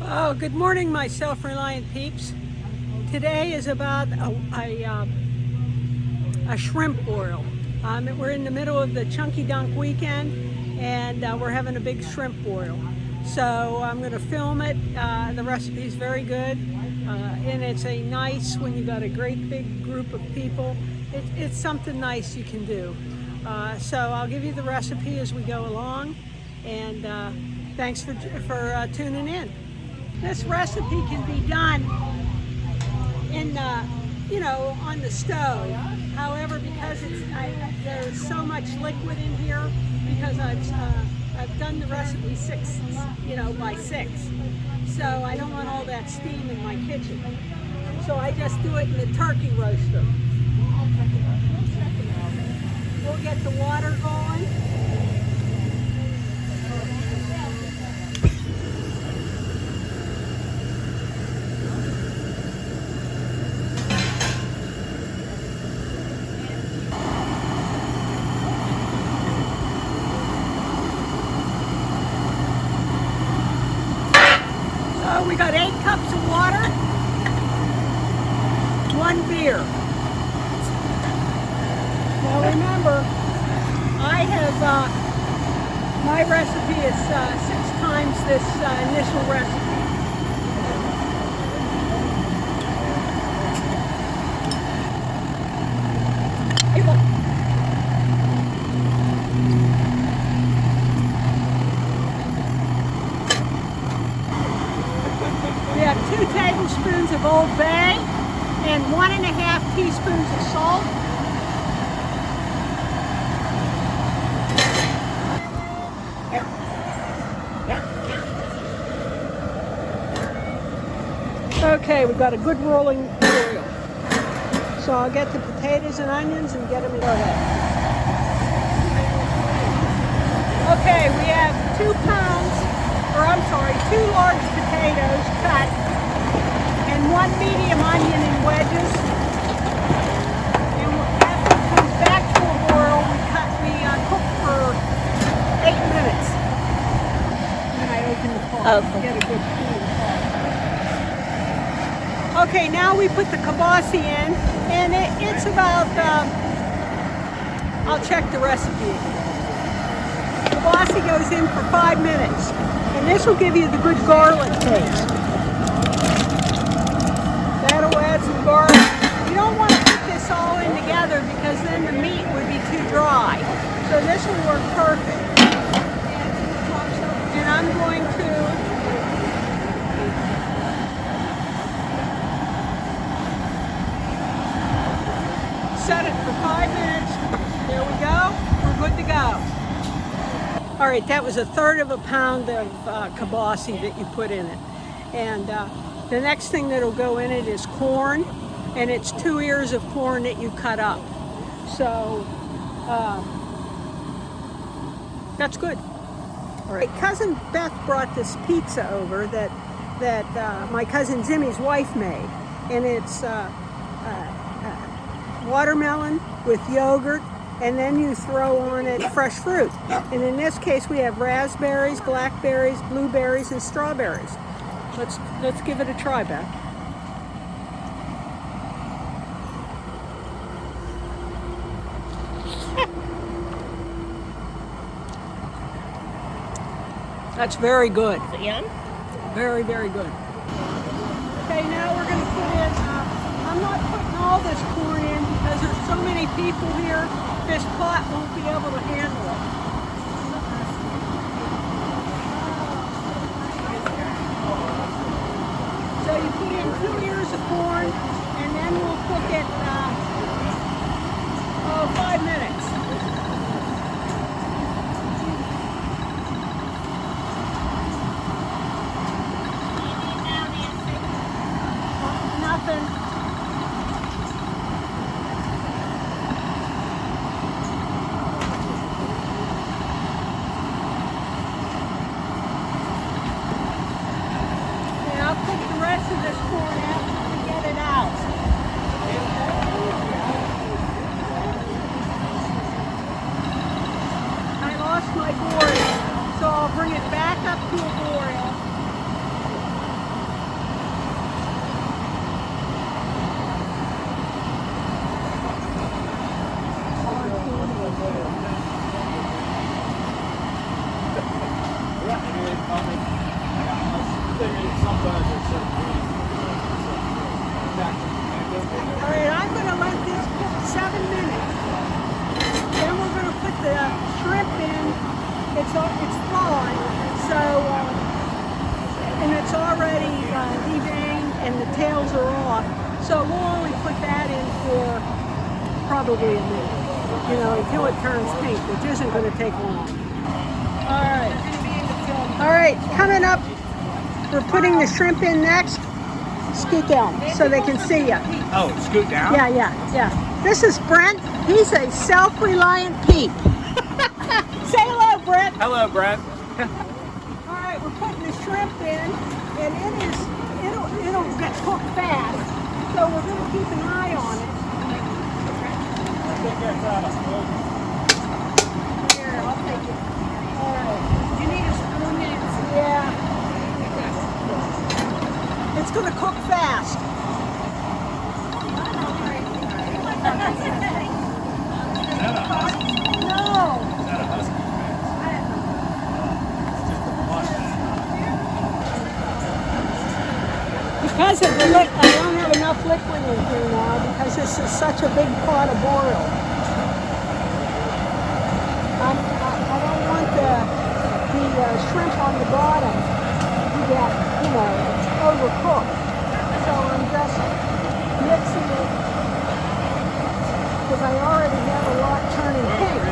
Oh, good morning, my self-reliant peeps. Today is about a shrimp boil. We're in the middle of the Chunky Dunk weekend, and we're having a big shrimp boil. So I'm going to film it. The recipe is very good, and it's a nice, when you got a great big group of people, it's something nice you can do. So I'll give you the recipe as we go along, and thanks for tuning in. This recipe can be done in, on the stove. However, because there's so much liquid in here, because I've done the recipe by 6, so I don't want all that steam in my kitchen. So I just do it in the turkey roaster. We'll get the water going. We got 8 cups of water, 1 beer. Now remember, I have, my recipe is 6 times this initial recipe. Hey, look. We have 2 tablespoons of Old Bay and 1½ teaspoons of salt. Okay, we've got a good rolling boil. So I'll get the potatoes and onions and get them in there. Okay, we have 2 large potatoes cut, and 1 medium onion in wedges. And after it comes back to a boil, we cook for 8 minutes. And I open the pot to get a good clean pot. Okay, now we put the kibasi in, and it's about, I'll check the recipe. Kibasi goes in for 5 minutes. And this will give you the good garlic taste. That'll add some garlic. You don't want to put this all in together because then the meat would be too dry. So this will work perfect. And I'm going to set it for 5 minutes. There we go. We're good to go. All right, that was 1/3 of a pound of kibasi that you put in it. And the next thing that'll go in it is corn, and it's 2 ears of corn that you cut up. So that's good. All right, Cousin Beth brought this pizza over that my cousin Jimmy's wife made, and it's watermelon with yogurt, and then you throw on it fresh fruit. And in this case, we have raspberries, blackberries, blueberries, and strawberries. Let's give it a try, Beth. That's very good. Is it yum? Very, very good. Okay, now we're going to put in, I'm not putting all this corn in because there's so many people here. This pot won't be able to handle it. So you put in 2 ears of corn, and then we'll cook it 5 minutes. Nothing. Of this corn after we get it out. I lost my boil, so I'll bring it back up to a boil. All right, I'm going to let this cook 7 minutes. Then we're going to put the shrimp in. It's thawing, so and it's already deveined and the tails are off. So we'll only put that in for probably a minute, you know, until it turns pink, which isn't going to take long. All right, coming up, we're putting the shrimp in next. Scoot down so they can see you. Oh, scoot down? Yeah. This is Brent. He's a self-reliant peep. Say hello, Brent. Hello, Brent. All right, we're putting the shrimp in, and it'll get cooked fast. So we're going to keep an eye on it. Here, I'll take it. All right. You need a spoon? Yeah. It's going to cook fast. No. Because of the liquid, I don't have enough liquid in here now because this is such a big pot of boil. I don't want the shrimp on the bottom to get, you know, overcooked. So I'm just mixing it because I already have a lot turning pink.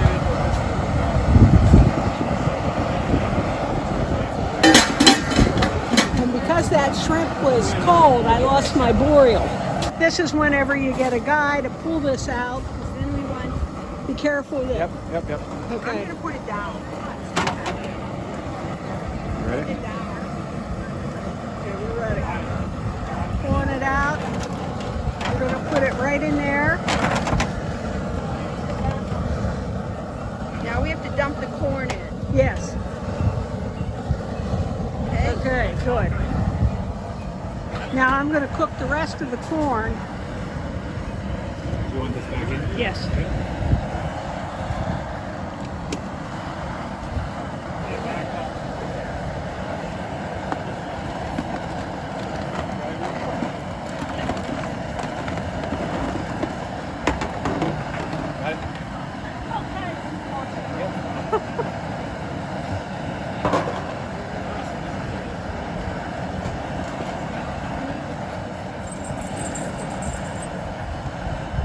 And because that shrimp was cold, I lost my boil. This is whenever you get a guy to pull this out. Then we want, be careful with it. Yep. Okay. I'm going to put it down. Ready? Okay, we're ready. Pulling it out. We're going to put it right in there. Now we have to dump the corn in. Yes. Okay, good. Now I'm going to cook the rest of the corn. You want this back in? Yes.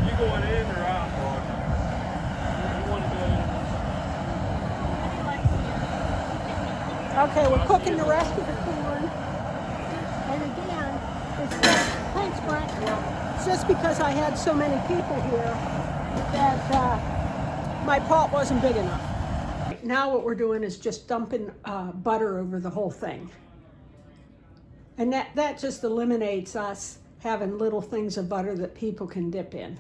You going in or out, or you want to go in? Okay, we're cooking the rest of the corn. And again, it's just, thanks, Brent. It's just because I had so many people here that my pot wasn't big enough. Now what we're doing is just dumping butter over the whole thing. And that just eliminates us having little things of butter that people can dip in.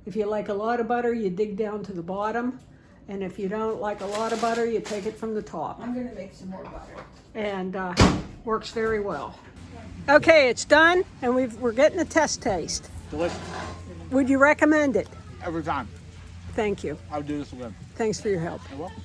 If you like a lot of butter, you dig down to the bottom. And if you don't like a lot of butter, you take it from the top. I'm going to make some more butter. And works very well. Okay, it's done, and we're getting a test taste. Delicious. Would you recommend it? Every time. Thank you. I'll do this again. Thanks for your help. You're welcome.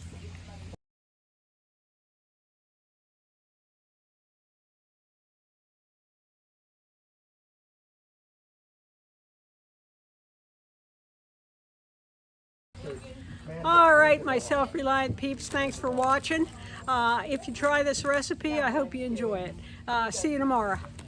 All right, my self-reliant peeps, thanks for watching. If you try this recipe, I hope you enjoy it. See you tomorrow.